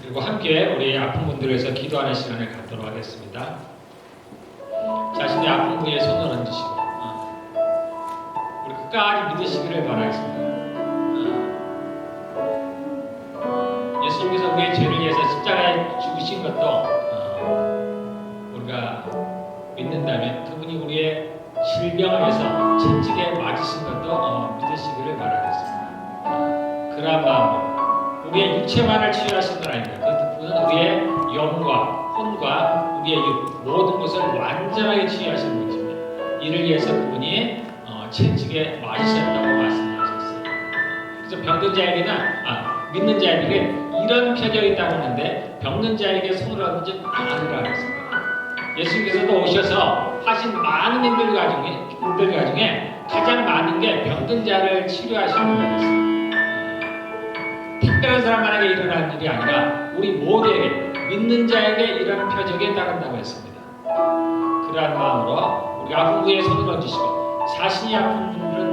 그리고 함께 우리 아픈 분들을 위해서 기도하는 시간을 갖도록 하겠습니다. 자신의 아픈 부위에 손을 얹으시고 우리 끝까지 믿으시기를 바라겠습니다. 예수님께서 우리의 죄를 위해서 십자가에 죽으신 것도 우리가 믿는다면 그분이 우리의 질병을 위해서 채찍에 맞으신 것도 믿으시기를 바라겠습니다. 그러한 마음으로 우리의 육체만을 치유하신 건 아닙니다. 그분은 우리의 영과 혼과 우리의 육 모든 것을 완전하게 치유하신 분이십니다. 이를 위해서 그분이 채찍에 맞으셨다고 말씀하셨어요. 그래서 병든 자에게는 믿는 자에게 이런 표적이 있다고 하는데 병든 자에게 손을 얹은 아니라 했습니다. 예수님께서도 오셔서 하신 많은 일들 가중에 가장 많은 게 병든 자를 치료하시는 거였습니다. 특별한 사람만에게 일어나는 일이 아니라 우리 모두에게 믿는 자에게 이런 표적에 따른다고 했습니다. 그러한 마음으로 우리 아픈 부위에 손을 얹으시고 자신이 아픈 분들은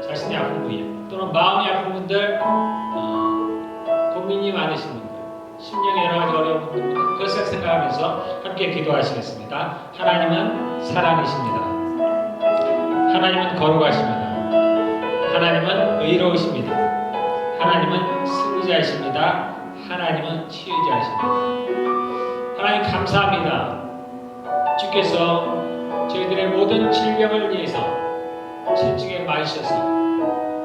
자신의 아픈 부위에 또는 마음이 아픈 분들 고민이 많으신 분들 심령에 여러 가지 어려운 분들 그것을 생각하면서 함께 기도하시겠습니다. 하나님은 사랑이십니다. 하나님은 거룩하십니다. 하나님은 의로우십니다. 하나님은 승리자이십니다. 하나님은 치유자이십니다. 하나님 감사합니다. 주께서 저희들의 모든 질병을 위해서 채찍에 맞으셔서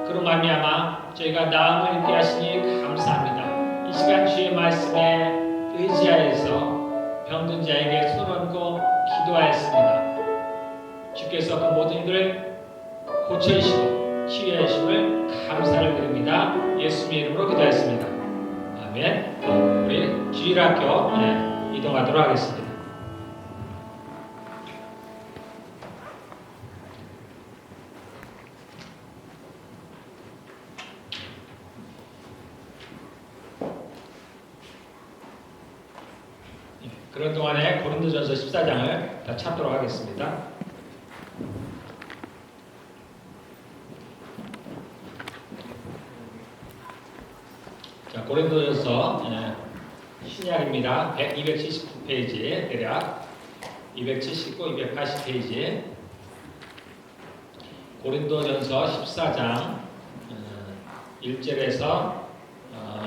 그로 말미암아 저희가 나음을 입게 하시니 감사합니다. 이 시간 주의 말씀에 의지하여서 병든 자에게 손 얹고 기도하였습니다. 주께서 그 모든 일을 고쳐주시고 치유해 주심을 감사를 드립니다. 예수님의 이름으로 기도했습니다. 아멘. 우리 주일학교 이동하도록 하겠습니다. 그런 동안에 고린도전서 14장을 다 찾도록 하겠습니다. 자, 고린도전서 신약입니다. 279페이지 대략 279, 280페이지 고린도전서 14장 1절에서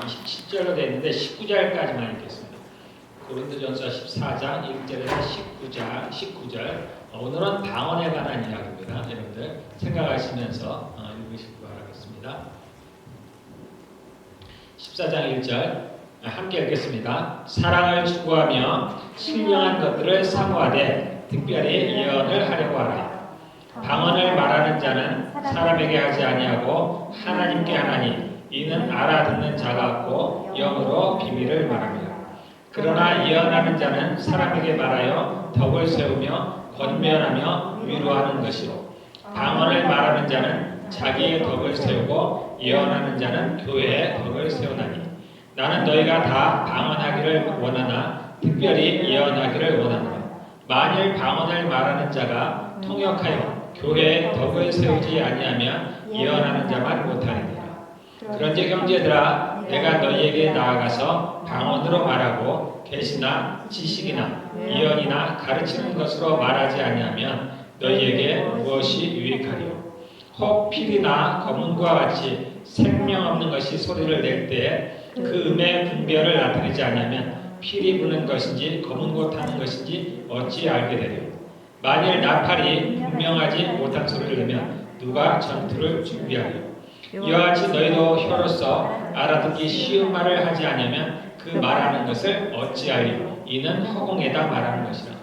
27절로 되어 있는데 19절까지만 읽겠습니다. 고린도전서 14장 1절에서 19절 오늘은 방언에 관한 이야기입니다. 여러분들 생각하시면서 읽으시기 바라겠습니다. 14장 1절 함께 읽겠습니다. 사랑을 추구하며 신령한 것들을 사모하되 특별히 예언을 하려고 하라. 방언을 말하는 자는 사람에게 하지 아니하고 하나님께 하나니 이는 알아듣는 자가 없고 영으로 비밀을 말합니다. 그러나 예언하는 자는 사람에게 말하여 덕을 세우며 권면하며 위로하는 것이요 방언을 말하는 자는 자기의 덕을 세우고 예언하는 자는 교회의 덕을 세우나니 나는 너희가 다 방언하기를 원하나 특별히 예언하기를 원하노라. 만일 방언을 말하는 자가 통역하여 교회의 덕을 세우지 아니하면 예언하는 자만 못하느니라. 그런즉 형제들아 내가 너희에게 나아가서 방언으로 말하고 계시나 지식이나 예언이나 가르치는 것으로 말하지 아니하면 너희에게 무엇이 유익하리요. 혹 필이나 검은과 같이 생명 없는 것이 소리를 낼 때에 그 음의 분별을 나타내지 않으면 필이 부는 것인지 검은고 타는 것인지 어찌 알게 되리요. 만일 나팔이 분명하지 못한 소리를 내면 누가 전투를 준비하리요. 이와 같이 너희도 혀로서 알아듣기 쉬운 말을 하지 않으면 그 말하는 것을 어찌 알리요. 이는 허공에다 말하는 것이라.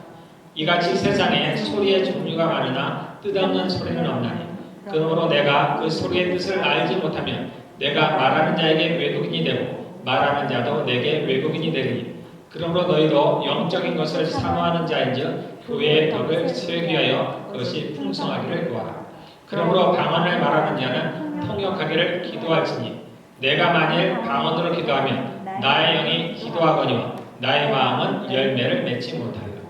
이같이 세상에 소리의 종류가 많으나 뜻없는 소리는 없나니 그러므로 내가 그 소리의 뜻을 알지 못하면 내가 말하는 자에게 외국인이 되고 말하는 자도 내게 외국인이 되리니 그러므로 너희도 영적인 것을 사모하는 자인즉 교회의 덕을 세우기 위하여 그것이 풍성하기를 구하라. 그러므로 방언을 말하는 자는 통역하기를 기도할지니 내가 만일 방언으로 기도하면 나의 영이 기도하거니와 나의 마음은 열매를 맺지 못하리라.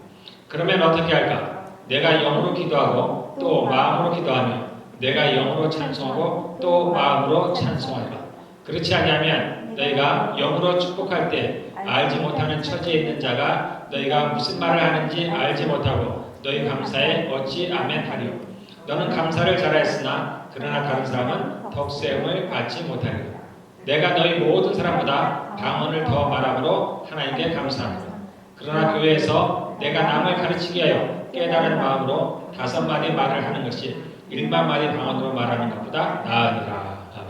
그러면 어떻게 할까? 내가 영으로 기도하고 또 마음으로 기도하며 내가 영으로 찬송하고 또 마음으로 찬송하리라. 그렇지 아니하면 너희가 영으로 축복할 때 알지 못하는 처지에 있는 자가 너희가 무슨 말을 하는지 알지 못하고 너희 감사에 어찌 아멘하리요. 너는 감사를 잘하였으나 그러나 다른 사람은 덕세움을 받지 못하리라. 내가 너희 모든 사람보다 방언을 더 말함으로 하나님께 감사합니다. 그러나 교회에서 내가 남을 가르치게 하여 깨달은 마음으로 5마디 말을 하는 것이 1만마디 방언으로 말하는 것보다 나으니라. 아멘.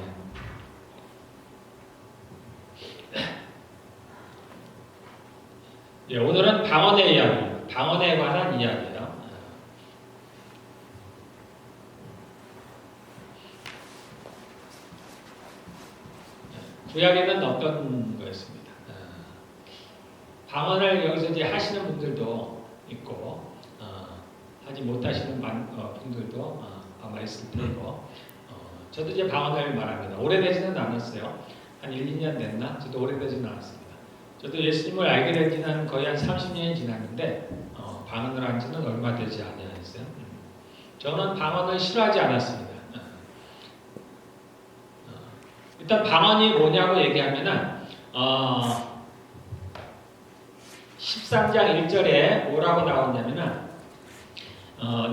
예, 오늘은 방언의 이야기입니다. 방언에 관한 이야기예요. 구약에는 어떤 거였습니다. 방언을 여기서 이제 하시는 분들도 있고 하지 못하시는 분들도 아마 있을 테고 저도 이제 방언을 말합니다. 오래되지는 않았어요. 한 1, 2년 됐나? 저도 오래되지는 않았습니다. 저도 예수님을 알게 된 지는 거의 한 30년이 지났는데 방언을 한 지는 얼마 되지 않았어요. 저는 방언을 싫어하지 않았습니다. 일단 방언이 뭐냐고 얘기하면은 13장 1절에 뭐라고 나오냐면은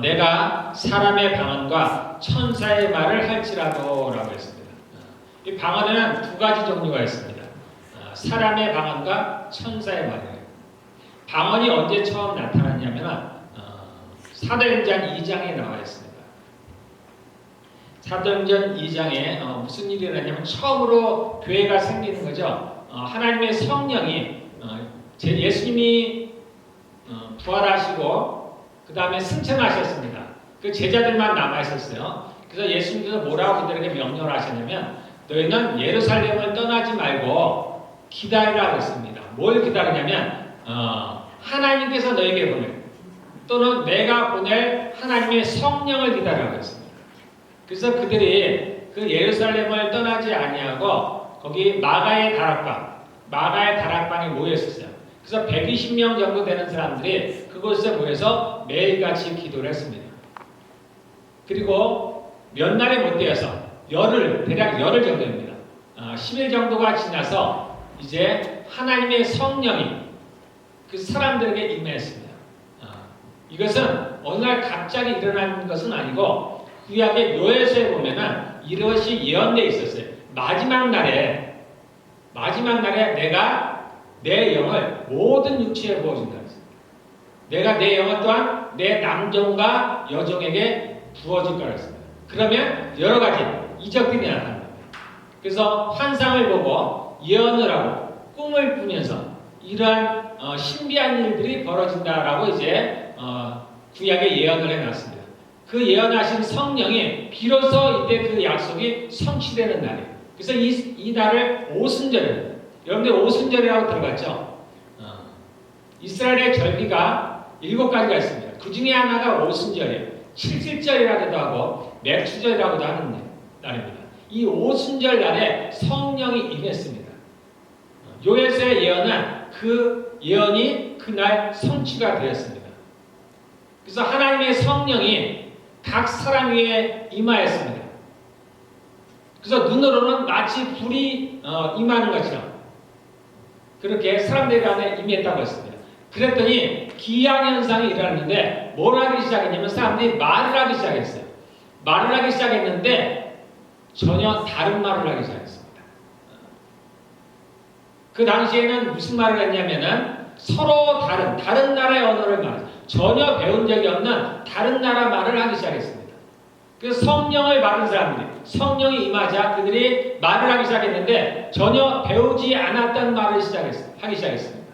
내가 사람의 방언과 천사의 말을 할지라도 라고 했습니다. 이 방언에는 2가지 종류가 있습니다. 사람의 방언과 천사의 말이에요. 방언이 언제 처음 나타났냐면 사도행전 2장에 나와 있습니다. 사도행전 2장에 무슨 일이 일어나냐면 처음으로 교회가 생기는 거죠. 하나님의 성령이 예수님이 부활하시고 그 다음에 승천하셨습니다. 그 제자들만 남아있었어요. 그래서 예수님께서 뭐라고 그들에게 명령을 하셨냐면 너희는 예루살렘을 떠나지 말고 기다리라 했습니다. 뭘 기다리냐면 하나님께서 너에게 보낼 또는 내가 보낼 하나님의 성령을 기다리라고 했습니다. 그래서 그들이 그 예루살렘을 떠나지 아니하고 거기 마가의 다락방에 모였었어요. 그래서 120명 정도 되는 사람들이 그곳에 모여서 매일같이 기도를 했습니다. 그리고 몇 날에 못 되어서 대략 열흘 정도입니다. 10일 정도가 지나서 이제 하나님의 성령이 그 사람들에게 임했습니다. 이것은 어느 날 갑자기 일어난 것은 아니고 구약의 요에서에 보면은 이것이 예언되어 있었어요. 마지막 날에 내가 내 영을 모든 육체에 부어준다. 내가 내 영을 또한 내 남종과 여종에게 부어줄 거라 했습니다. 그러면 여러 가지 이적들이 나타납니다. 그래서 환상을 보고 예언을 하고 꿈을 꾸면서 이러한 신비한 일들이 벌어진다라고 이제 구약에 예언을 해놨습니다. 그 예언하신 성령이 비로소 이때 그 약속이 성취되는 날이에요. 그래서 이 날을 오순절입니다. 여러분들 오순절이라고 들어봤죠? 이스라엘의 절기가 7가지가 있습니다. 그 중에 하나가 오순절이에요. 칠칠절이라고도 하고 맥추절이라고도 하는 날입니다. 이 오순절 날에 성령이 임했습니다. 요에서의 예언은 그 예언이 그날 성취가 되었습니다. 그래서 하나님의 성령이 각 사람 위에 임하였습니다. 그래서 눈으로는 마치 불이 임하는 것처럼 그렇게 사람들 안에 임했다고 했습니다. 그랬더니 기이한 현상이 일어났는데 뭘 하기 시작했냐면 사람들이 말을 하기 시작했어요. 말을 하기 시작했는데 전혀 다른 말을 하기 시작했습니다. 그 당시에는 무슨 말을 했냐면은 서로 다른 나라의 언어를 말했어요. 전혀 배운 적이 없는 다른 나라 말을 하기 시작했습니다. 그래서 성령을 받은 사람들이 성령이 임하자 그들이 말을 하기 시작했는데 전혀 배우지 않았던 말을 하기 시작했습니다.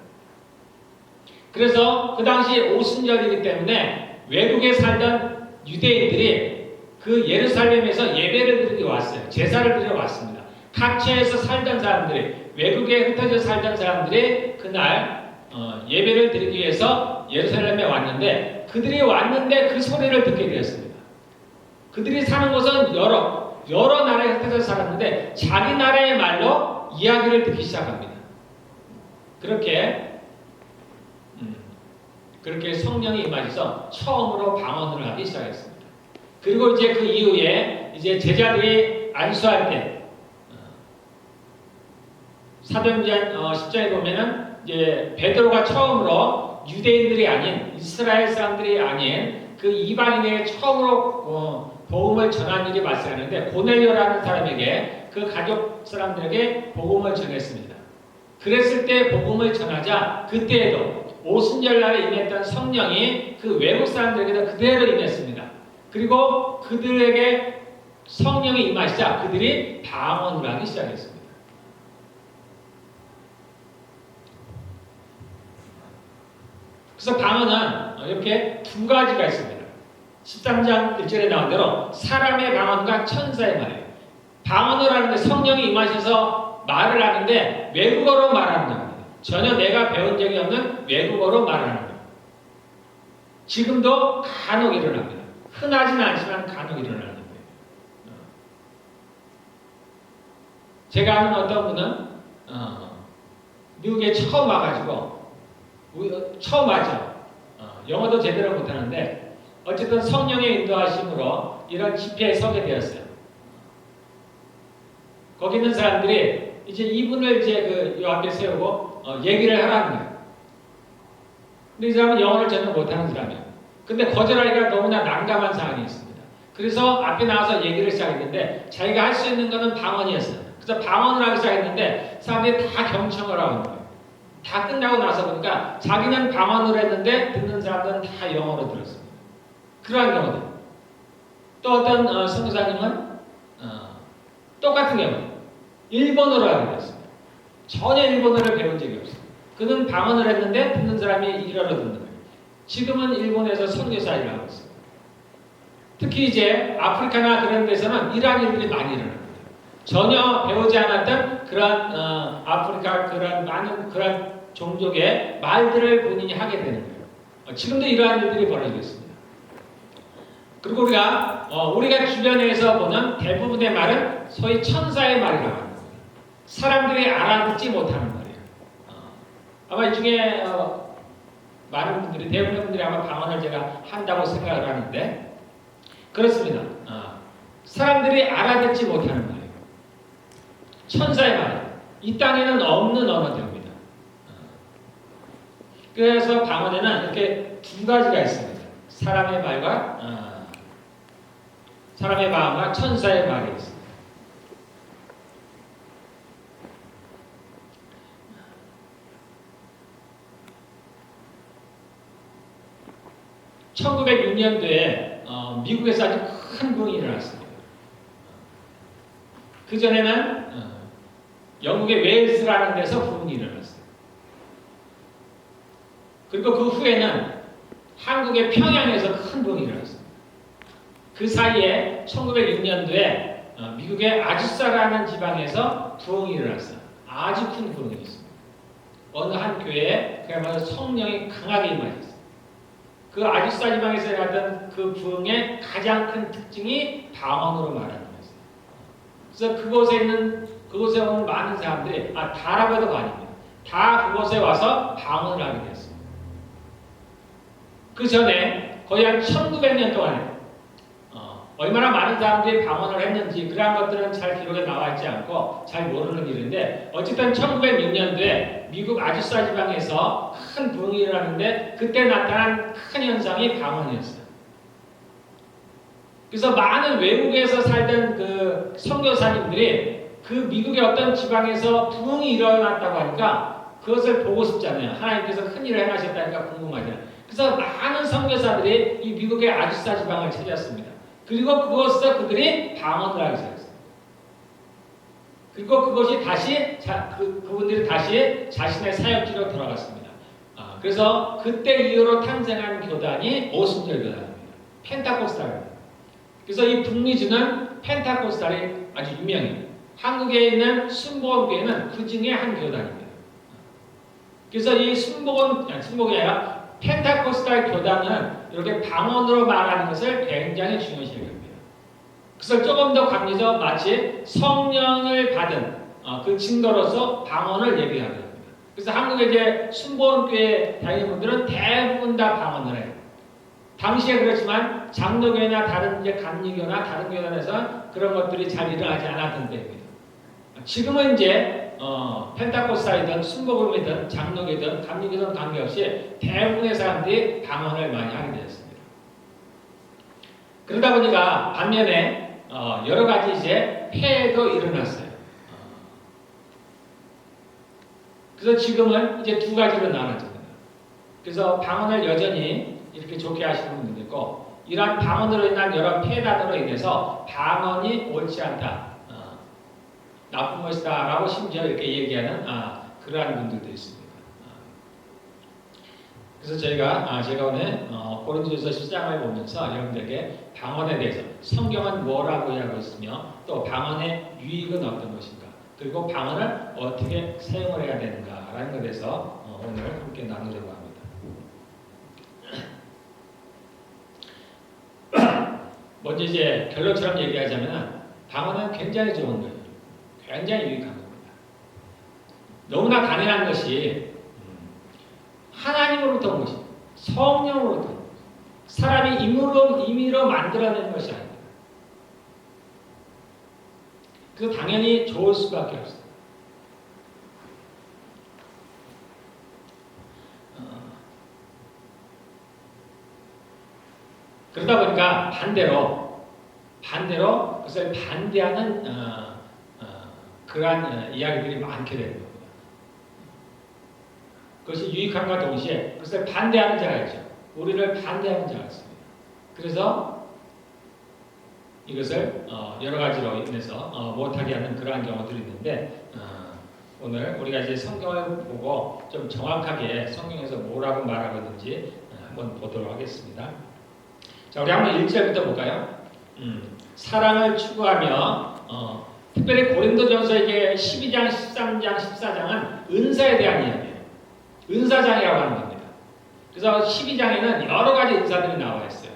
그래서 그 당시 오순절이기 때문에 외국에 살던 유대인들이 그 예루살렘에서 예배를 드리러 왔어요. 제사를 드리러 왔습니다. 각처에서 살던 사람들이 외국에 흩어져 살던 사람들이 그날 예배를 드리기 위해서 예루살렘에 왔는데 그들이 왔는데 그 소리를 듣게 되었습니다. 그들이 사는 곳은 여러 나라에 흩어져 살았는데 자기 나라의 말로 이야기를 듣기 시작합니다. 그렇게 성령이 임하셔서 처음으로 방언을 하기 시작했습니다. 그리고 이제 그 이후에 이제 제자들이 안수할 때 사도행전 10장에 보면은 이제 베드로가 처음으로 유대인들이 아닌 이스라엘 사람들이 아닌 그 이방인에게 처음으로 복음을 전한 일이 발생하는데 고넬료라는 사람에게 그 가족 사람들에게 복음을 전했습니다. 그랬을 때 복음을 전하자 그때에도 오순절날에 임했던 성령이 그 외국 사람들에게도 그대로 임했습니다. 그리고 그들에게 성령이 임하시자 그들이 방언을 하기 시작했습니다. 그래서 방언은 이렇게 두 가지가 있습니다. 13장 1절에 나온 대로 사람의 방언과 천사의 말이에요. 방언을 하는데 성령이 임하셔서 말을 하는데 외국어로 말하는 겁니다. 전혀 내가 배운 적이 없는 외국어로 말하는 거예요. 지금도 간혹 일어납니다. 흔하지는 않지만 간혹 일어나는 거예요. 제가 아는 어떤 분은 미국에 처음 와가지고 처음 하죠. 영어도 제대로 못하는데 어쨌든 성령의 인도하심으로 이런 집회에 서게 되었어요. 거기 있는 사람들이 이제 이분을 이제 요 앞에 세우고 얘기를 하라는 거예요. 근데 이 사람은 영어를 전혀 못하는 사람이에요. 근데 거절하기가 너무나 난감한 상황이 있습니다. 그래서 앞에 나와서 얘기를 시작했는데 자기가 할 수 있는 것은 방언이었어요. 그래서 방언을 하기 시작했는데 사람들이 다 경청을 하고 있는 거예요. 다 끝나고 나서 보니까 자기는 방언으로 했는데 듣는 사람들은 다 영어로 들었습니다. 그러한 경우들. 또 어떤 선교사님은 똑같은 경우 일본어로 하게 됐습니다. 전혀 일본어를 배운 적이 없어요. 그는 방언을 했는데 듣는 사람이 일어로 듣는 거예요. 지금은 일본에서 선교사 일을 하고 있습니다. 특히 이제 아프리카나 그런 데서는 이러한 일들이 많이 일어납니다. 전혀 배우지 않았던 그런 아프리카 그런 많은 그런 종족의 말들을 본인이 하게 되는 거예요. 지금도 이러한 일들이 벌어지고 있습니다. 그리고 우리가 주변에서 보는 대부분의 말은 소위 천사의 말이라고 합니다. 사람들이 알아듣지 못하는 말이에요. 아마 이 중에 많은 분들이 대부분의 분들이 아마 방언을 제가 한다고 생각을 하는데 그렇습니다. 사람들이 알아듣지 못하는 말이에요. 천사의 말. 이 땅에는 없는 언어들입니다. 그래서 방언에는 이렇게 두 가지가 있습니다. 사람의 말과 사람의 마음과 천사의 말이 있습니다. 1906년도에 미국에서 아주 큰 부흥이 일어났습니다. 그 전에는 영국의 웨일스라는 데서 부흥이 일어났어요. 그리고 그 후에는 한국의 평양에서 큰 부흥이 일어났습니다. 그 사이에 1906년도에 미국의 아주사라는 지방에서 부흥이 일어났어요. 아주 큰 부흥이 있습니다. 어느 한 교회에 그야말로 성령이 강하게 임하셨어요. 그 아주사 지방에서 일어났던 그 부흥의 가장 큰 특징이 방언으로 말하는 거였어요. 그래서 그곳에 오는 많은 사람들이 다라고 해도 아닙니다. 다 그곳에 와서 방언을 하게 됐습니다. 그 전에 거의 한 1900년 동안에 얼마나 많은 사람들이 방언을 했는지 그러한 것들은 잘 기록에 나와 있지 않고 잘 모르는 일인데 어쨌든 1906년도에 미국 아주사 지방에서 큰 부흥이 일어났는데 그때 나타난 큰 현상이 방언이었어요. 그래서 많은 외국에서 살던 그 선교사님들이 그 미국의 어떤 지방에서 부흥이 일어났다고 하니까 그것을 보고 싶잖아요. 하나님께서 큰 일을 행하셨다니까 궁금하잖아요. 그래서 많은 선교사들이 이 미국의 아주사 지방을 찾았습니다. 그리고 그곳에서 그들이 방언을 하기 시작했어요. 그리고 그것이 다시 그분들이 다시 자신의 사역지로 돌아갔습니다. 그래서 그때 이후로 탄생한 교단이 오순절 교단입니다. 펜타코스탈입니다. 그래서 이 북미주는 펜타코스탈이 아주 유명해요. 한국에 있는 순복음교회는 그 중에 한 교단입니다. 그래서 이 순복음이 아니라 펜타코스탈 교단은 이렇게 방언으로 말하는 것을 굉장히 중요시 여깁니다. 그래서 조금 더 강조해서 마치 성령을 받은 그 증거로서 방언을 얘기하게 됩니다. 그래서 한국에 이제 순복음교회 다니는 분들은 대부분 다 방언을 해요. 당시에 그렇지만 장로교회나 다른 이제 감리교나 다른 교단에서 그런 것들이 잘 일어나지 않았던 때입니다. 지금은 이제 펜타코스타이든 순복음이든 장로교든 감리교든 관계없이 대부분의 사람들이 방언을 많이 하게 되었습니다. 그러다 보니까 반면에 여러 가지 이제 폐해도 일어났어요. 그래서 지금은 이제 두 가지로 나눠집니다. 그래서 방언을 여전히 이렇게 좋게 하시는 분들도 있고, 이러한 방언으로 인한 여러 폐단으로 인해서 방언이 옳지 않다, 나쁜 것이다 라고 심지어 이렇게 얘기하는 그러한 분들도 있습니다. 그래서 제가 오늘 고린도전서 10장을 보면서 여러분들에게 방언에 대해서 성경은 뭐라고 하고 있으며 또 방언의 유익은 어떤 것인가, 그리고 방언을 어떻게 사용을 해야 되는가라는 것에 대해서 오늘 함께 나누려고 합니다. 먼저 이제 결론처럼 얘기하자면 방언은 굉장히 좋은 거예요. 굉장히 유익한 겁니다. 너무나 당연한 것이 하나님으로부터 온 것입니다. 성령으로부터 온 것입니다. 사람이 임의로 만들어낸 것이 아닙니다. 그래서 당연히 좋을 수밖에 없어요. 그러다 보니까 반대로 그것을 반대하는 그러한 이야기들이 많게 되는 겁니다. 그것이 유익함과 동시에 그것을 반대하는 자가 있죠. 우리를 반대하는 자가 있습니다. 그래서 이것을 여러 가지로 인해서 못하게 하는 그러한 경우들이 있는데, 오늘 우리가 이제 성경을 보고 좀 정확하게 성경에서 뭐라고 말하고 있는지 한번 보도록 하겠습니다. 자, 우리 한번 1절부터 볼까요? 사랑을 추구하며 특별히 고린도전서 이게 12장, 13장, 14장은 은사에 대한 이야기예요. 은사장이라고 하는 겁니다. 그래서 12장에는 여러 가지 은사들이 나와 있어요.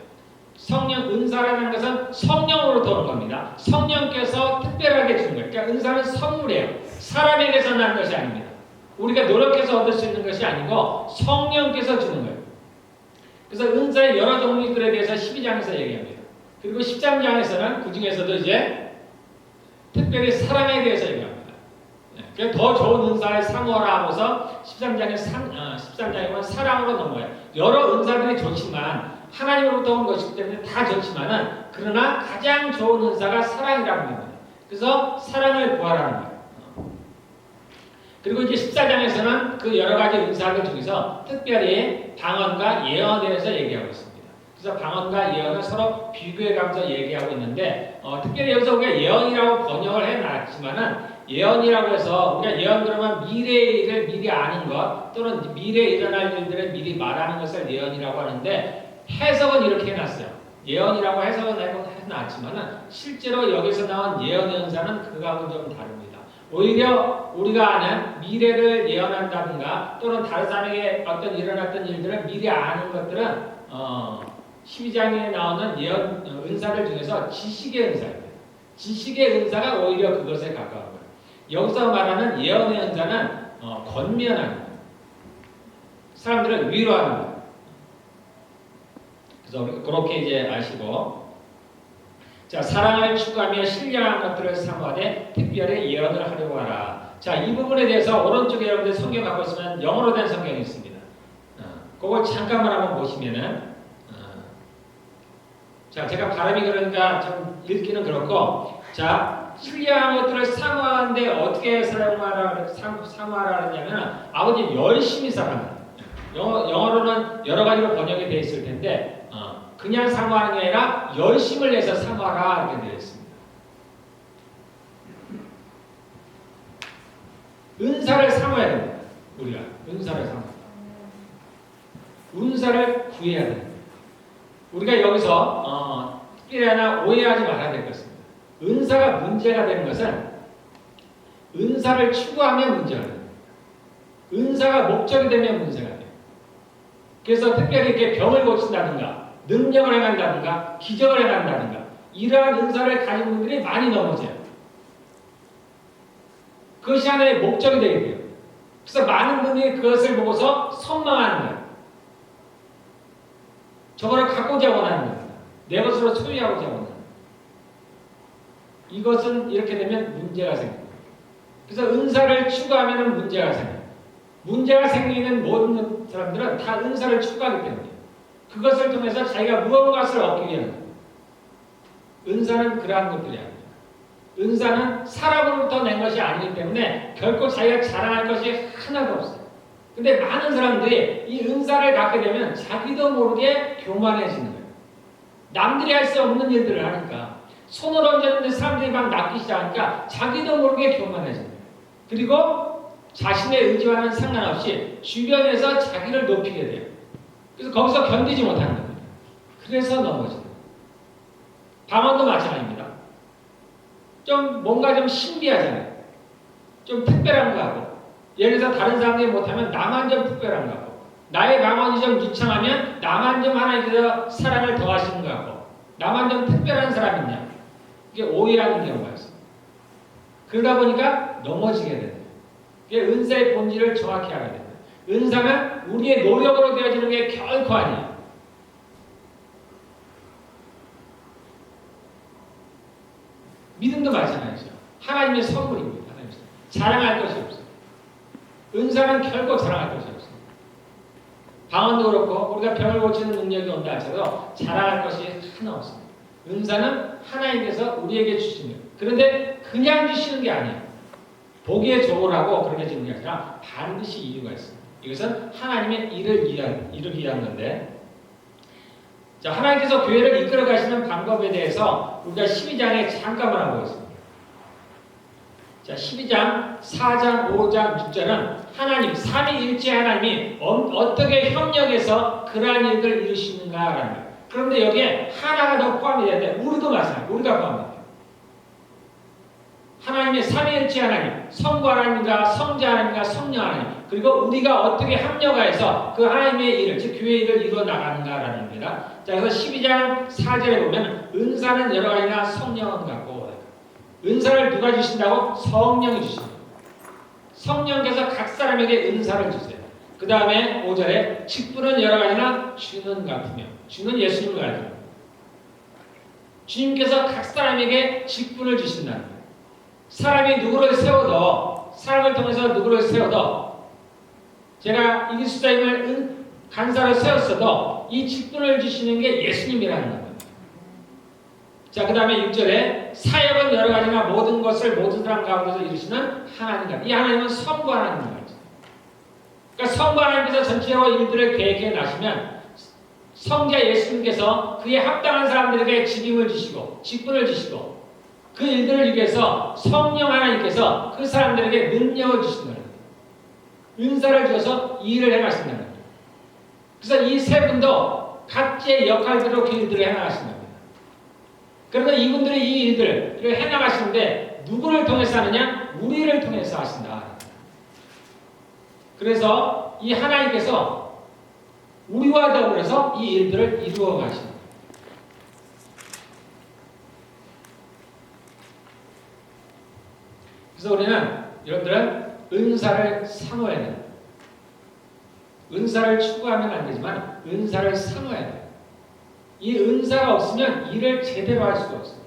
성령 은사라는 것은 성령으로부터 오는 겁니다. 성령께서 특별하게 주는 거예요. 그러니까 은사는 선물이에요. 사람에게서 난 것이 아닙니다. 우리가 노력해서 얻을 수 있는 것이 아니고 성령께서 주는 거예요. 그래서 은사의 여러 종류들에 대해서 12장에서 얘기합니다. 그리고 13장에서는 그 중에서도 이제 특별히 사랑에 대해서 얘기합니다. 그래서 더 좋은 은사를 사모하라 하고서 13장에 보면 사랑으로 넘어가요. 여러 은사들이 좋지만 하나님으로부터 온 것이기 때문에 다 좋지만은 그러나 가장 좋은 은사가 사랑이라고 합니다. 그래서 사랑을 구하라는 거예요. 그리고 이제 14장에서는 그 여러 가지 은사들 중에서 특별히 방언과 예언에 대해서 얘기하고 있습니다. 그래서 방언과 예언을 서로 비교해가면서 얘기하고 있는데, 특별히 여기서 우리가 예언이라고 번역을 해놨지만은, 예언이라고 해서 우리가 예언 그러면 미래의 일을 미리 아는 것 또는 미래에 일어날 일들을 미리 말하는 것을 예언이라고 하는데, 해석은 이렇게 해놨어요. 예언이라고 해석은 해놨지만은 실제로 여기서 나온 예언의 은사는 그거하고는 좀 다릅니다. 오히려 우리가 아는 미래를 예언한다든가 또는 다른 사람에게 어떤 일어났던 일들을 미리 아는 것들은 12장에 나오는 예언 은사들 중에서 지식의 은사입니다. 지식의 은사가 오히려 그것에 가까운 거예요. 여기서 말하는 예언의 은사는 권면하는 거예요. 사람들을 위로하는 거예요. 그래서 그렇게 이제 아시고, 자, 사랑을 추구하며 신령한 것들을 사모하되 특별히 예언을 하려고 하라. 자, 이 부분에 대해서 오른쪽에 여러분들 성경 갖고 있으면 영어로 된 성경이 있습니다. 그걸 잠깐만 한번 보시면은, 자, 제가 발음이 그러니까 좀 읽기는 그렇고, 자, 신령한 것들을 사모하는데 어떻게 사모하라 하냐면 아버지 열심히 사랑한다. 영어로는 여러 가지로 번역이 되어 있을 텐데, 그냥 사모하는 게 아니라 열심을 내서 사모하라 이렇게 되어 있습니다. 은사를 사모해야 됩니다. 우리가 은사를 사모해야 됩니다. 은사를 구해야 됩니다. 우리가 여기서 특별히 하나 오해하지 말아야 될 것 같습니다. 은사가 문제가 되는 것은 은사를 추구하면 문제가 됩니다. 은사가 목적이 되면 문제가 돼요. 그래서 특별히 이렇게 병을 고친다든가 능력을 행한다든가 기적을 행한다든가 이러한 은사를 가진 분들이 많이 넘어져요. 그것이 하나의 목적이 되게 돼요. 그래서 많은 분들이 그것을 보고서 선망하는 거예요. 저거를 갖고자 원하는 겁니다. 내 것으로 소유하고자 원하는 거예요. 이것은 이렇게 되면 문제가 생깁니다. 그래서 은사를 추구하면 문제가 생겨요. 문제가 생기는 모든 사람들은 다 은사를 추구하기 때문에 그것을 통해서 자기가 무언가를 얻기 위한 거예요. 은사는 그러한 것들이 아닙니다. 은사는 사람으로부터 낸 것이 아니기 때문에 결코 자기가 자랑할 것이 하나도 없어요. 근데 많은 사람들이 이 은사를 갖게 되면 자기도 모르게 교만해지는 거예요. 남들이 할 수 없는 일들을 하니까 손을 얹었는데 사람들이 막 낚기 시작하니까 자기도 모르게 교만해지는 거예요. 그리고 자신의 의지와는 상관없이 주변에서 자기를 높이게 돼요. 그래서 거기서 견디지 못하는 겁니다. 그래서 넘어지는 거예요. 방언도 마찬가지입니다. 좀 뭔가 좀 신비하잖아요. 좀 특별한 거 하고 예를 들어서 다른 사람들이 못하면 나만 좀 특별한 거 하고 나의 방언이 좀 유창하면 나만 좀 하나님께서 사랑을 더하시는 거 하고 나만 좀 특별한 사람이냐 이게 오해하는 경우가 있어요. 그러다 보니까 넘어지게 됩니다. 이게 은사의 본질을 정확히 알아야 됩니다. 은사는 우리의 노력으로 되어지는 게 결코 아니에요. 믿음도 마찬가지죠. 하나님의 선물입니다. 하나님의 선물. 자랑할 것이 없어요. 은사는 결코 자랑할 것이 없어요. 방언도 그렇고 우리가 병을 고치는 능력이 온다 할지라도 자랑할 것이 하나 없습니다. 은사는 하나님께서 우리에게 주신 거예요. 그런데 그냥 주시는 게 아니에요. 보기에 좋으라고 그렇게 주는 게 아니라 반드시 이유가 있습니다. 이것은 하나님의 일을 위한 건데 자, 하나님께서 교회를 이끌어 가시는 방법에 대해서 우리가 12장에 잠깐만 하고 있습니다. 자, 12장, 4장, 5장, 6절은 하나님, 삼위일체 하나님이 어떻게 협력해서 그러한 일들을 이루시는가라는 거예요. 그런데 여기에 하나가 더 포함이 되는데 우리도 마찬가지예요. 우리가 포함돼요. 하나님의 삼위일체 하나님, 성부 하나님과 성자 하나님과 성령 하나님, 그리고 우리가 어떻게 합력하여서 그 하나님의 일을, 즉 교회의 일을 이루어 나가는가라는 겁니다. 자, 그래서 12장 4절에 보면 은사는 여러 가지나 성령은 같고 은사를 누가 주신다고? 성령이 주신다. 성령께서 각 사람에게 은사를 주세요. 그 다음에 5절에 직분은 여러 가지나 주는 같으며 주는 예수님을 가르쳐요. 주님께서 각 사람에게 직분을 주신다는 거예요. 사람이 누구를 세워도 사람을 통해서 누구를 세워도 제가 이기수자임을 간사로 세웠어도 이 직분을 주시는 게 예수님이라는 겁니다. 자, 그 다음에 6절에 사역은 여러 가지나 모든 것을 모든 사람 가운데서 이루시는 하나님과 이 하나님은 성부 하나님인 거죠. 그러니까 성부 하나님께서 전체적으로 일들을 계획해 나시면 성자 예수님께서 그에 합당한 사람들에게 직임을 주시고 직분을 주시고 그 일들을 위해서 성령 하나님께서 그 사람들에게 능력을 주시는 거예요. 은사를 주어서 이 일을 해나신다는 거예요. 그래서 이 세 분도 각지의 역할대로 그 일들을 해나가신다. 그러나 이분들이 이 일들을 해나가시는데 누구를 통해서 하느냐? 우리를 통해서 하신다. 그래서 이 하나님께서 우리와 더불어서 이 일들을 이루어 가십니다. 그래서 우리는 여러분들은 은사를 사모해야 돼요. 은사를 추구하면 안 되지만 은사를 사모해야 돼요. 이 은사가 없으면 일을 제대로 할 수가 없습니다.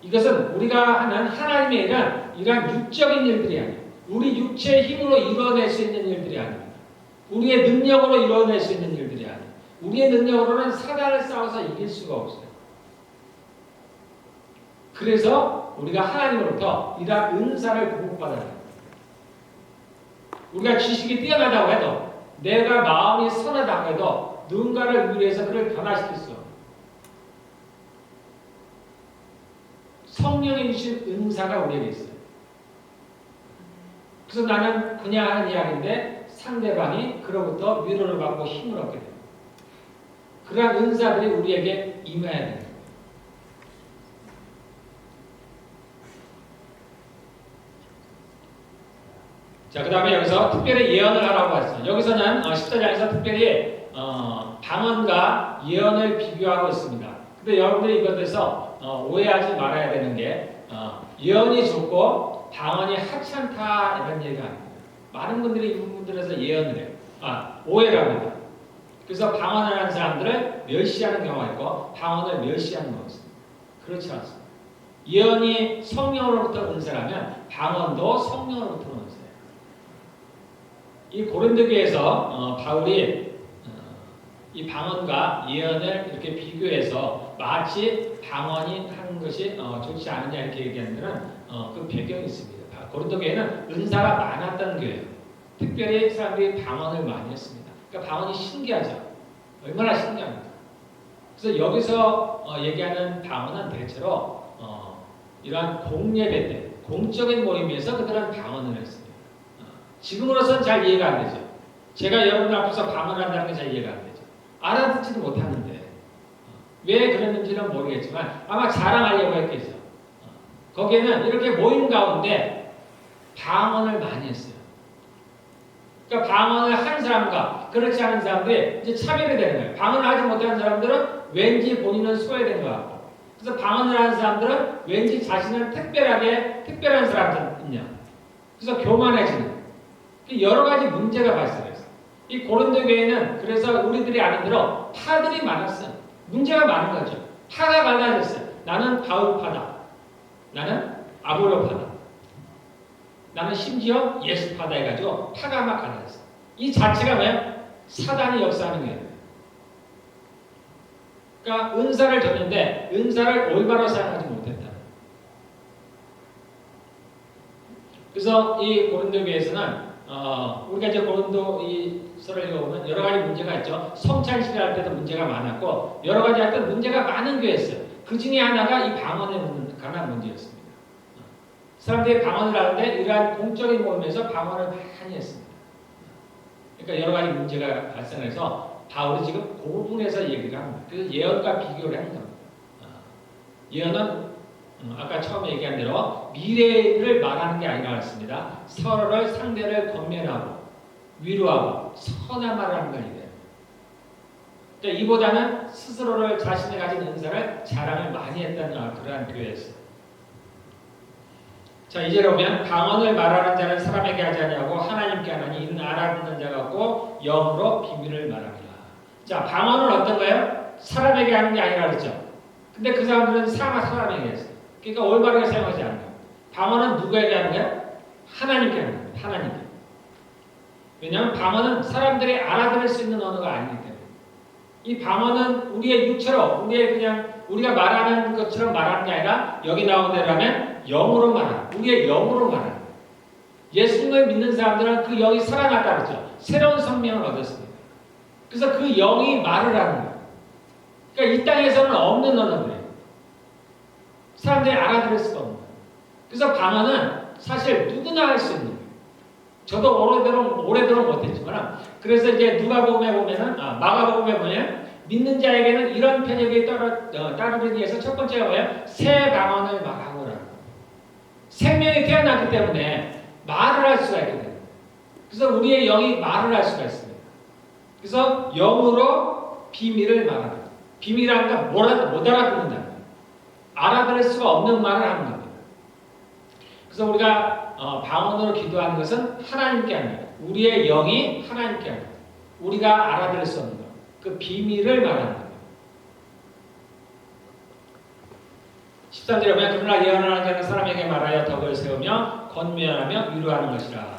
이것은 우리가 하는 하나님의 일은 이러한 육적인 일들이 아니에요. 우리 육체의 힘으로 이루어낼 수 있는 일들이 아닙니다. 우리의 능력으로 이루어낼 수 있는 일들이 아니에요. 우리의 능력으로는 사단을 싸워서 이길 수가 없어요. 그래서 우리가 하나님으로부터 이러한 은사를 공급받아야 합니다. 우리가 지식이 뛰어나다고 해도 내가 마음이 선하다고 해도 누군가를 위해서 그를 변화시킬 수 없어요. 성령이 주신 은사가 우리에게 있어요. 그래서 나는 그냥 하는 이야기인데 상대방이 그로부터 위로를 받고 힘을 얻게 됩니다. 그러한 은사들이 우리에게 임해야 됩니다. 자, 그 다음에 여기서 특별히 예언을 하라고 했어요. 여기서는 14장에서 특별히 방언과 예언을 비교하고 있습니다. 근데 여러분들이 이것에서 오해하지 말아야 되는 게 예언이 좋고 방언이 하찮다 이런 얘기가 아닙니다. 많은 분들이 이 부분들에서 예언을 해요. 오해를 합니다. 그래서 방언을 하는 사람들을 멸시하는 경우가 있고 방언을 멸시하는 경우가 있습니다. 그렇지 않습니다. 예언이 성령으로부터 은사라면 방언도 성령으로부터 은사예요. 이 고린도 교회에서 바울이 이 방언과 예언을 이렇게 비교해서 마치 방언이 하는 것이 좋지 않느냐 이렇게 얘기하는 데는 그 배경이 있습니다. 고린도 교회는 은사가 많았던 교회예요. 특별히 사람들이 방언을 많이 했습니다. 그러니까 방언이 신기하죠. 얼마나 신기합니까? 그래서 여기서 얘기하는 방언은 대체로 이러한 공예배 때, 공적인 모임에서 그들은 방언을 했습니다. 지금으로서는 잘 이해가 안 되죠. 제가 여러분 앞에서 방언한다는 게 잘 이해가 안 되죠. 알아듣지도 못하는데 왜 그랬는지는 모르겠지만 아마 자랑하려고 했겠죠. 거기에는 이렇게 모임 가운데 방언을 많이 했어요. 그러니까 방언을 한 사람과 그렇지 않은 사람들이 이제 차별이 되는 거예요. 방언을 하지 못하는 사람들은 왠지 본인은 소외된 것 같고, 그래서 방언을 하는 사람들은 왠지 자신은 특별한 사람들이냐. 그래서 교만해지는 여러 가지 문제가 발생했어요. 이 고린도 교회는 그래서 우리들이 아는 대로 파들이 많았어요. 문제가 많은 거죠. 파가 갈라졌어요. 나는 바울파다. 나는 아볼로파다. 나는 심지어 예수파다 해가지고 파가 막 갈라졌어요. 이 자체가 뭐예요? 사단이 역사하는 거예요. 그러니까 은사를 줬는데 은사를 올바로 사용하지 못했다. 그래서 이 고린도 교회에서는 우리가 이제 고린도 이 서를 읽어보면 여러 가지 문제가 있죠. 성찬식을 할 때도 문제가 많았고 여러 가지 할 때 문제가 많은 교회였어요. 그 중에 하나가 이 방언에 관한 문제였습니다. 사람들이 방언을 하는데 이러한 공적인 모임에서 방언을 많이 했습니다. 그러니까 여러 가지 문제가 발생해서 바울이 지금 그 부분에서 얘기를 합니다. 그래서 예언과 비교를 하는 겁니다. 예언은 아까 처음에 얘기한 대로 미래를 말하는 게 아니라 했습니다. 서로를 상대를 권면하고 위로하고 선한 말을 하는 걸 얘기해요. 그러니까 이보다는 스스로를 자신이 가진 은사를 자랑을 많이 했다는 그러한 교회였어요. 자, 이제로 보면 방언을 말하는 자는 사람에게 하지 아니하고 하나님께 하나니 이는 알아듣는 자 같고 영으로 비밀을 말합니다. 자, 방언은 어떤 거예요? 사람에게 하는 게 아니라 그랬죠. 근데 그 사람들은 사람에게 했어요. 그러니까 올바르게 사용하지 않는 거예요. 방언은 누구에게 하는 거예요? 하나님께 하는 거예요. 하나님께. 왜냐하면 방언은 사람들이 알아들을 수 있는 언어가 아니기 때문에. 이 방언은 우리의 육체로, 우리가 말하는 것처럼 말하는 게 아니라 여기 나온 대로 하면 영으로 말하는, 우리의 영으로 말하는 거예요. 예수님을 믿는 사람들은 그 영이 살아났다 그랬죠. 새로운 생명을 얻었습니다. 그래서 그 영이 말을 하는 거예요. 그러니까 이 땅에서는 없는 언어들이에요. 사람들이 알아들을 수가 없는 거예요. 그래서 방언은 사실 누구나 할 수 있는 거예요. 저도 오래도록 못했지만, 그래서 이제 누가복음에 보면은, 마가복음에 보면, 믿는 자에게는 이런 편협이 따르기 위해서 첫 번째가 뭐예요? 새 방언을 말하고라. 생명이 태어났기 때문에 말을 할 수가 있게 됩니다. 그래서 우리의 영이 말을 할 수가 있습니다. 그래서 영으로 비밀을 말합니다. 비밀이라는 건 못 알아듣는다는 거예요. 알아들을 수가 없는 말을 하는 겁니다. 그래서 우리가 방언으로 기도하는 것은 하나님께 하는 거예요. 우리의 영이 하나님께 하는 거예요. 우리가 알아들을 수 없는 거예요. 그 비밀을 말하는 거예요. 13절에 보면 그러나 예언을 하는 자는 사람에게 말하여 덕을 세우며 권면하며 위로하는 것이라.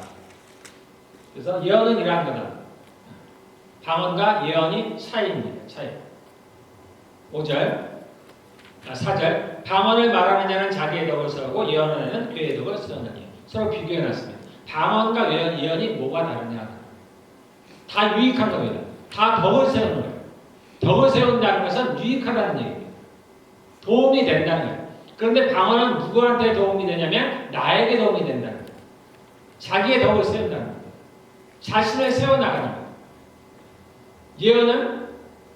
그래서 예언은 이러한 거다. 방언과 예언이 차이입니다. 차이. 4절 방언을 말하는 자는 자기의 덕을 세우고 예언하는 자는 그의 덕을 세우느니. 서로 비교해놨습니다. 방언과 예언이 뭐가 다르냐. 다 유익한 겁니다. 다 덕을 세우는 거예요. 덕을 세운다는 것은 유익하다는 얘기입니다. 도움이 된다는 거예요. 그런데 방언은 누구한테 도움이 되냐면 나에게 도움이 된다는 거예요. 자기의 덕을 세운다는 거예요. 자신을 세워나가는 거예요. 예언은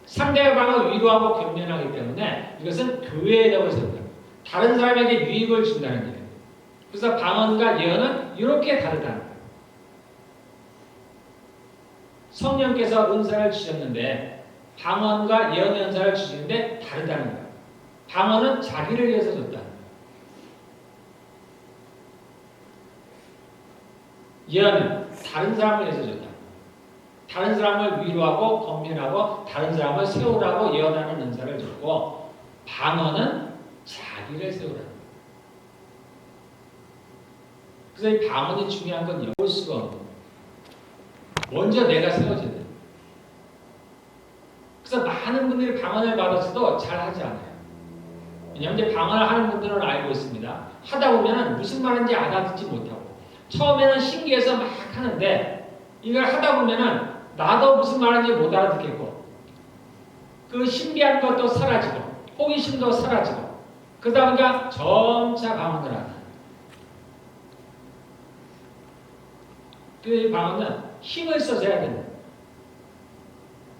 상대방을 위로하고 격려하기 때문에 이것은 교회의 덕을 세운다. 다른 사람에게 유익을 준다는 얘기예요. 그래서 방언과 예언은 이렇게 다르다는 거예요. 성령께서 은사를 주셨는데 방언과 예언의 은사를 주시는데 다르다는 거예요. 방언은 자기를 위해서 줬다는 거예요. 예언은 다른 사람을 위해서 줬다. 다른 사람을 위로하고 권면하고 다른 사람을 세우라고 예언하는 은사를 줬고 방언은 자기를 세우라는 거예요. 그래서 이 방언이 중요한 건 볼 수가 없는 거예요. 먼저 내가 세워져야 돼요. 그래서 많은 분들이 방언을 받았어도 잘 하지 않아요. 왜냐하면 이제 방언을 하는 분들은 알고 있습니다. 하다 보면 무슨 말인지 알아듣지 못하고 처음에는 신기해서 막 하는데 이걸 하다 보면 나도 무슨 말인지 못 알아듣겠고 그 신비한 것도 사라지고 호기심도 사라지고 그러다 보니까 점차 방언을 하는 거예요. 그래서 이 방언은 힘을 써서 해야 됩니다.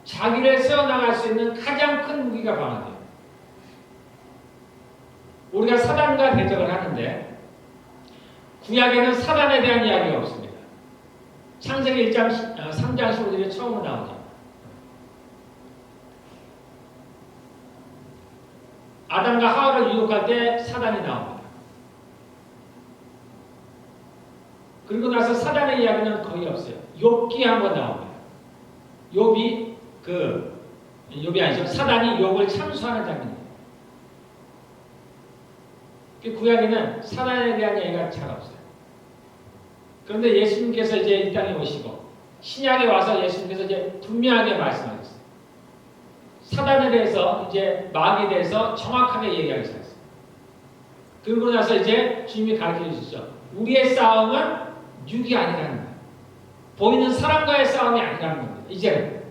자기를 세워나갈 수 있는 가장 큰 무기가 방언이에요. 우리가 사단과 대적을 하는데 구약에는 사단에 대한 이야기가 없습니다. 창세기 1장 3장 15절에 처음으로 나오죠. 아담과 하와를 유혹할 때 사단이 나옵니다. 그리고 나서 사단의 이야기는 거의 없어요. 욥기 한번 나옵니다. 욥이 아니죠. 사단이 욥을 참수하는 장면입니다. 구약에는 사단에 대한 얘기가 잘 없어요. 그런데 예수님께서 이제 이 땅에 오시고 신약에 와서 예수님께서 이제 분명하게 말씀하셨어요. 사단에 대해서 이제 마귀에 대해서 정확하게 얘기하기 시작했어요. 그러고 나서 이제 주님이 가르쳐 주시죠. 우리의 싸움은 육이 아니라는 거예요. 보이는 사람과의 싸움이 아니라는 겁니다. 이제는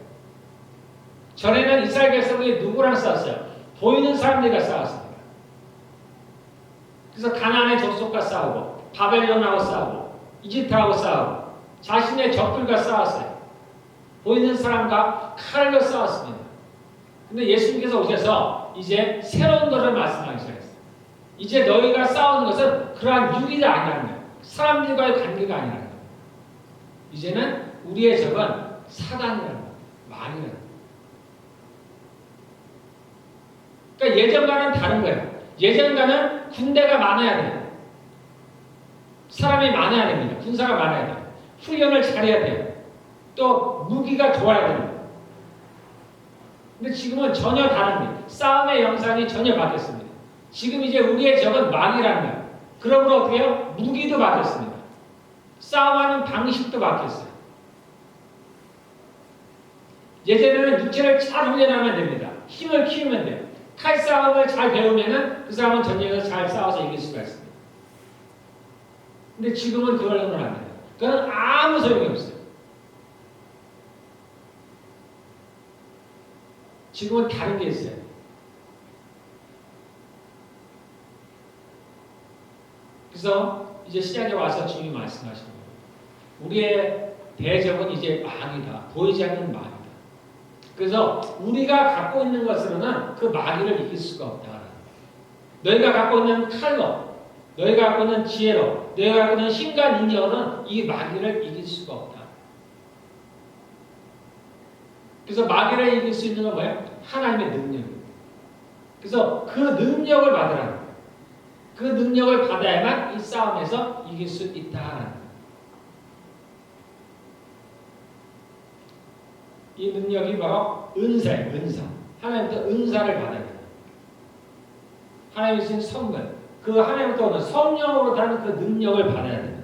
전에는 이스라엘 백성들이 누구랑 싸웠어요? 보이는 사람들과 싸웠습니다. 그래서 가나안의 족속과 싸우고 바벨론하고 싸우고 이집트하고 싸우고 자신의 적들과 싸웠어요. 보이는 사람과 칼로 싸웠습니다. 근데 예수님께서 오셔서 이제 새로운 것을 말씀하기 시작했어요. 이제 너희가 싸우는 것은 그러한 육이 아니라는 거예요. 사람들과의 관계가 아니라는 거예요. 이제는 우리의 적은 사단이라는 거예요. 말이라는 거예요. 그러니까 예전과는 다른 거예요. 예전과는 군대가 많아야 돼요. 사람이 많아야 됩니다. 군사가 많아야 돼요. 훈련을 잘해야 돼요. 또 무기가 좋아야 됩니다. 근데 지금은 전혀 다른 거예요. 싸움의 영상이 전혀 바뀌었습니다. 지금 이제 우리의 적은 마귀라는 거예요. 그러므로 어떻게 해요? 무기도 바뀌었습니다. 싸움하는 방식도 바뀌었어요. 예전에는 육체를 잘 훈련하면 됩니다. 힘을 키우면 돼요. 칼싸움을 잘 배우면 그 사람은 전쟁에서 잘 싸워서 이길 수가 있습니다. 근데 지금은 그걸로는 안 돼요. 그건 아무 소용이 없어요. 지금은 다른 게 있어요. 그래서 이제 시작에 와서 주님이 말씀하시는 거예요. 우리의 대적은 이제 마귀다. 보이지 않는 마귀다. 그래서 우리가 갖고 있는 것으로는 그 마귀를 이길 수가 없다. 너희가 갖고 있는 칼로, 너희가 갖고 있는 지혜로, 너희가 갖고 있는 힘과 능력으로는 이 마귀를 이길 수가 없다. 그래서 마귀를 이길 수 있는 건 뭐예요? 하나님의 능력입니다. 그래서 그 능력을 받으라는 거예요. 그 능력을 받아야만 이 싸움에서 이길 수 있다. 이 능력이 바로 은사예요. 은사. 하나님부터 은사를 받아야 돼요. 하나님이 주신 선물. 그 하나님부터 오는 성령으로 다는 그 능력을 받아야 돼요.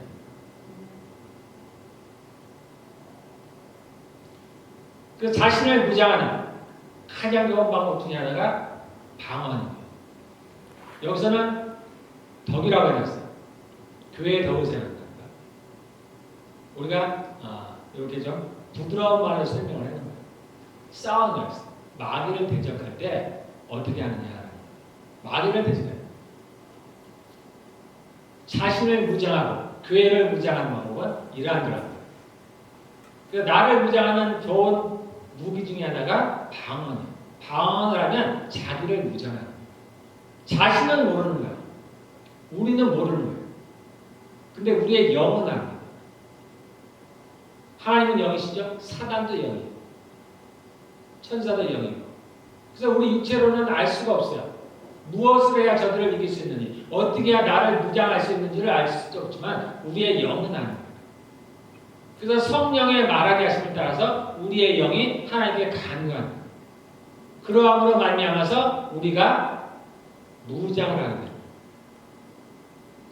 그 자신을 무장하는 가장 좋은 방법 중에 하나가 방언입니다. 여기서는 덕이라고 해놨어요. 교회의 덕을 생각합니다. 우리가 이렇게 좀 부드러운 말로 설명을 하는 거예요. 싸움을 했어요. 마귀를 대적할 때 어떻게 하느냐. 마귀를 대적해요. 자신을 무장하고 교회를 무장하는 방법은 이러한 거랍니다. 그래서 나를 무장하는 좋은 무기 중에 하나가 방언이에요. 방언을 하면 자기를 무장하는 거예요. 자신은 모르는 거예요. 우리는 모르는 거예요. 근데 우리의 영은 압니다. 하나님은 영이시죠? 사단도 영이에요. 천사도 영이고. 그래서 우리 육체로는 알 수가 없어요. 무엇을 해야 저들을 이길 수 있는지, 어떻게 해야 나를 무장할 수 있는지를 알 수도 없지만 우리의 영은 압니다. 그래서 성령의 말하게 하심을 따라서 우리의 영이 하나님께 간구합니다. 그러함으로 말미암아서 우리가 무장을 하게 됩니다.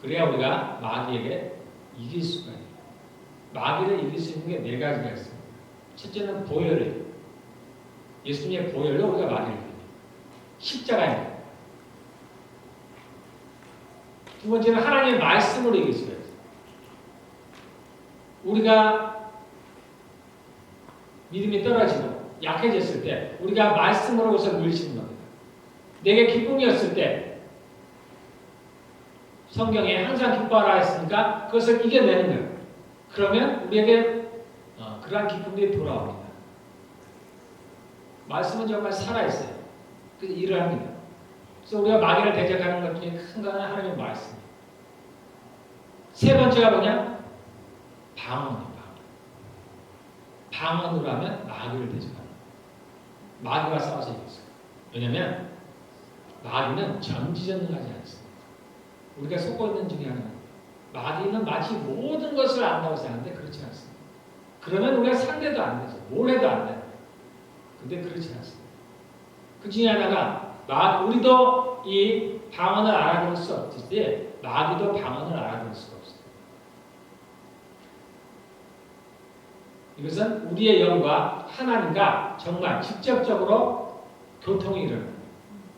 그래야 우리가 마귀에게 이길 수가 있어요. 마귀를 이길 수 있는 게 네 가지가 있습니다. 첫째는 보혈이에요. 예수님의 보혈로 우리가 마귀를 이깁니다. 십자가입니다. 두 번째는 하나님의 말씀으로 이길 수가 있어요. 우리가 믿음이 떨어지고 약해졌을 때 우리가 말씀으로 그것을 물리치는 겁니다. 내게 기쁨이었을 때 성경에 항상 기뻐하라 했으니까 그것을 이겨내는 거예요. 그러면 우리에게 그러한 기쁨이 돌아옵니다. 말씀은 정말 살아있어요. 그래서 일을 합니다. 그래서 우리가 마귀를 대적하는 것 중에 큰 거는 하나님의 말씀이에요. 세 번째가 뭐냐? 방언이에요. 방언으로 하면 마귀를 대적합니다. 마귀가 싸워서 이겼어요. 왜냐하면 마귀는 전지전능하지 않습니다. 우리가 속고 있는 중에 하나는 마귀는 마치 모든 것을 안다고 생각하는데 그렇지 않습니다. 그러면 우리가 상대도 안 되죠. 뭘 해도 안 돼요. 근데 그렇지 않습니다. 그 중에 하나가 우리도 이 방언을 알아들을 수 없을 때 마귀도 방언을 알아들을 수가 없어요. 이것은 우리의 영과 하나님과 정말 직접적으로 교통이 일어납니다.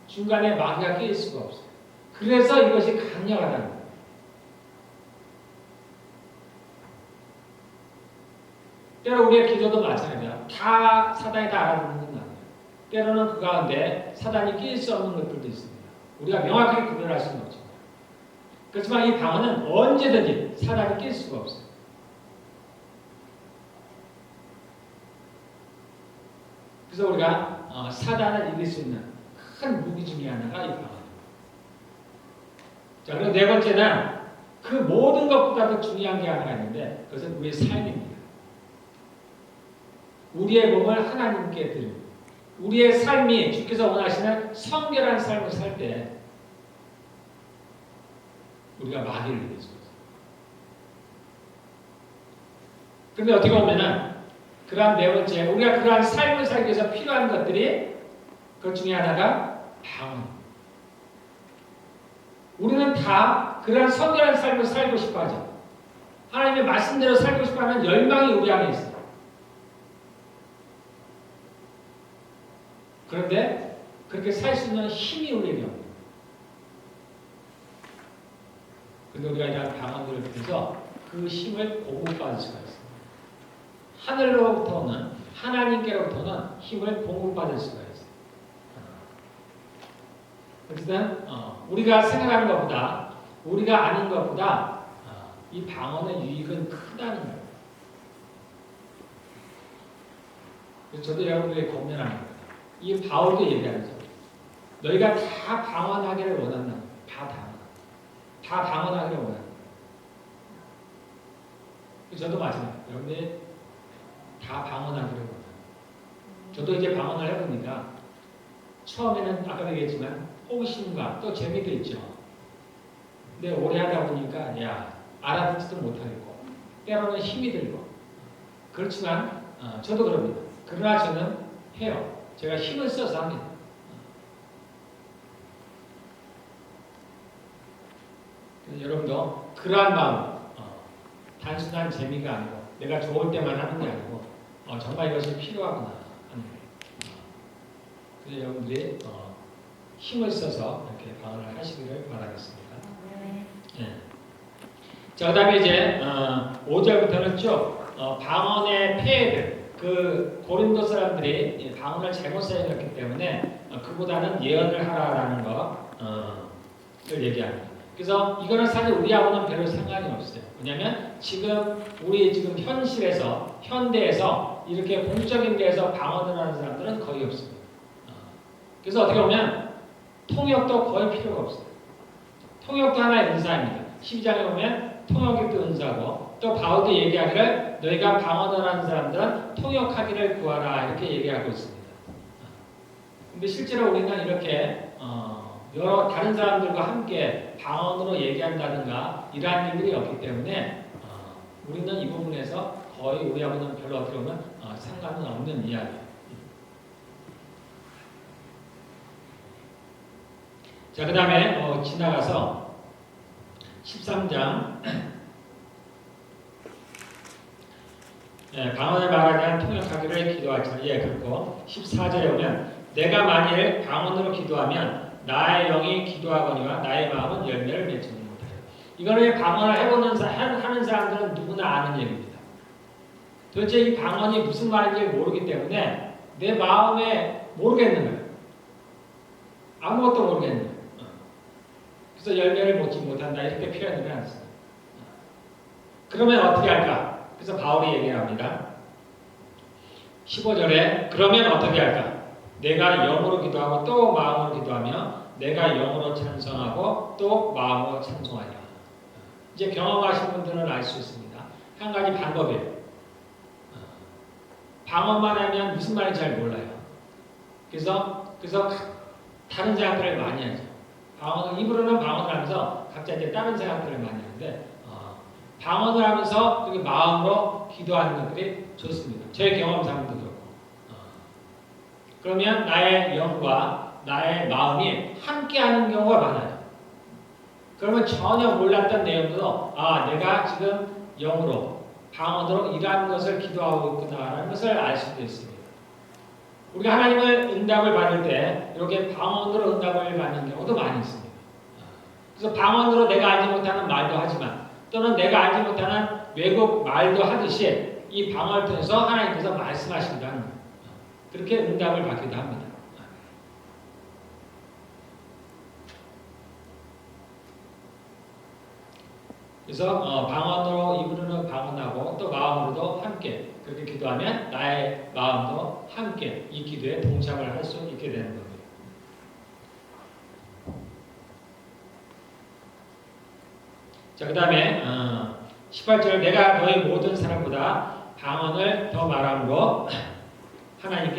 중간에 마귀가 끼일 수가 없어요. 그래서 이것이 강력하다는 거예요. 때로 우리의 기도도 마찬가지야. 다 사단이 다 알아듣는 건 아니에요. 때로는 그 가운데 사단이 끼일 수 없는 것들도 있습니다. 우리가 명확하게 구별할 수는 없죠. 그렇지만 이 방언은 언제든지 사단이 낄 수가 없어요. 그래서 우리가 사단을 이길 수 있는 큰 무기 중에 하나가 이 방언입니다. 자, 그리고 네 번째는 그 모든 것보다도 중요한 게 하나가 있는데 그것은 우리의 삶입니다. 우리의 몸을 하나님께 드립니다. 우리의 삶이 주께서 원하시는 성결한 삶을 살 때 우리가 마귀를 이길 수 있어요. 그런데 어떻게 보면은 그러한 네 번째, 우리가 그러한 삶을 살기 위해서 필요한 것들이 그 중에 하나가 방언. 우리는 다 그러한 성결한 삶을 살고 싶어 하죠. 하나님의 말씀대로 살고 싶어 하는 열망이 우리 안에 있어요. 그런데 그렇게 살 수 있는 힘이 우리에게 없어요. 그런데 우리가 이러한 방언들을 통해서 그 힘을 공급받을 수가 있어요. 하늘로부터 오는 하나님께로부터 오는 힘을 공급받을 수가 있어요. 어쨌든 우리가 생각하는 것보다 우리가 아는 것보다 이 방언의 유익은 크다는 거예요. 그래서 저도 여러분들에게 권면합니다. 이 바울도 얘기하죠. 너희가 다 방언하기를 원한다. 다 방언하기를 원한다. 저도 마찬가지예요. 여러분들이 다 방언하기를 원한다. 저도 이제 방언을 해보니까 처음에는 아까도 얘기했지만 호기심과 또 재미도 있죠. 근데 오래 하다 보니까 알아듣지도 못하겠고 때로는 힘이 들고 그렇지만 저도 그럽니다. 그러나 저는 해요. 제가 힘을 써서 합니다. 여러분도 그러한 마음, 단순한 재미가 아니고 내가 좋을 때만 하는 게 아니고 정말 이것이 필요하구나 하는 거예요. 그래서 여러분들이 힘을 써서 이렇게 방언을 하시기를 바라겠습니다. 네. 자, 그 다음에 이제 5절부터는 쭉 방언의 폐해들, 그 고린도 사람들이 방언을 잘못 사용했기 때문에 그보다는 예언을 하라라는 것을 얘기합니다. 그래서 이거는 사실 우리하고는 별로 상관이 없어요. 왜냐하면 우리 지금 현대에서 이렇게 공적인 데에서 방언을 하는 사람들은 거의 없습니다. 그래서 어떻게 보면 통역도 거의 필요가 없어요. 통역도 하나의 은사입니다. 12장에 보면 통역이 또 은사고 또 바울도 얘기하기를 너희가 방언을 하는 사람들은 통역하기를 구하라 이렇게 얘기하고 있습니다. 근데 실제로 우리는 이렇게 여러 다른 사람들과 함께 방언으로 얘기한다든가 이러한 일들이 없기 때문에 우리는 이 부분에서 거의 우리하고는 별로 어떻게 보면 상관은 없는 이야기예요. 자, 그 다음에 지나가서 13장 방언을 말하지 않은 통역하기를 기도하지만 그렇고 14절에 보면 내가 만일 방언으로 기도하면 나의 영이 기도하거니와 나의 마음은 열매를 맺지 못하리라. 이거는 방언을 하는 사람들은 누구나 아는 얘기입니다. 도대체 이 방언이 무슨 말인지 모르기 때문에 내 마음에 모르겠는 거예요. 아무것도 모르겠는 거예요. 그래서 열매를 맺지 못한다 이렇게 표현을 하셨어요. 그러면 어떻게 할까? 그래서 바울이 얘기를 합니다. 15절에 그러면 어떻게 할까? 내가 영으로 기도하고 또 마음으로 기도하며 내가 영으로 찬송하고 또 마음으로 찬송하리라. 이제 경험하신 분들은 알 수 있습니다. 한 가지 방법이에요. 방언만 하면 무슨 말인지 잘 몰라요. 그래서 다른 생각들을 많이 하죠. 입으로는 방언을 하면서 각자 이제 다른 생각들을 많이 하는데 방언을 하면서 그게 마음으로 기도하는 것들이 좋습니다. 제 경험상도 그렇고. 그러면 나의 영과 나의 마음이 함께하는 경우가 많아요. 그러면 전혀 몰랐던 내용도 내가 지금 영으로 방언으로 일하는 것을 기도하고 있구나라는 것을 알 수도 있습니다. 우리가 하나님의 응답을 받을 때 이렇게 방언으로 응답을 받는 경우도 많이 있습니다. 그래서 방언으로 내가 알지 못하는 말도 하지만 또는 내가 알지 못하는 외국 말도 하듯이 이 방언을 통해서 하나님께서 말씀하신다는 거예요. 그렇게 응답을 받기도 합니다. 그래서 방언으로 입으로는 방언하고 또 마음으로도 함께 그렇게 기도하면 나의 마음도 함께 이 기도에 동참을 할 수 있게 되는 겁니다. 자, 그 다음에 18절 내가 너희 모든 사람보다 방언을 더 말함으로 하나님께